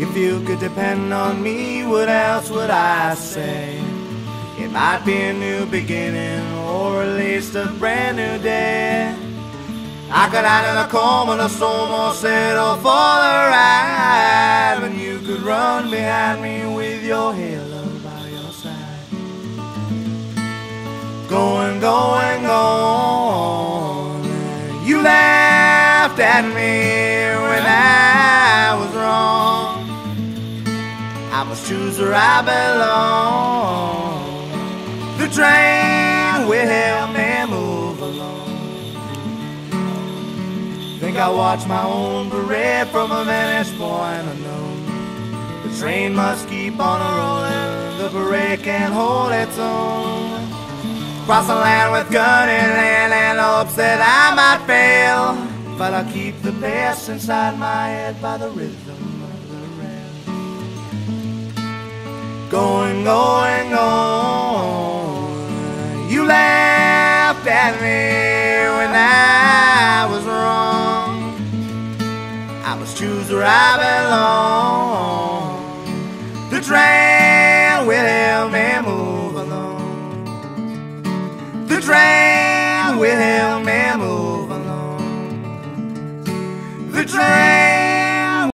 If you could depend on me, what else would I say? It might be a new beginning, or at least a brand new day. I could hide in a coma, a storm, or settle for the ride, when you could run behind me with your halo by your side. Going, going, going. You laughed at me when I was wrong. I must choose where I belong. The train will help me move along. Think I watch my own parade from a vantage point unknown. The train must keep on rolling, the parade can't hold its own. Cross the land with gun in hand and hopes that I might fail, but I keep the best inside my head by the rhythm of the rail. Going, going, going. You laughed at me when I was wrong. I must choose where I belong. The train will help me move along. The train will help me move along. The train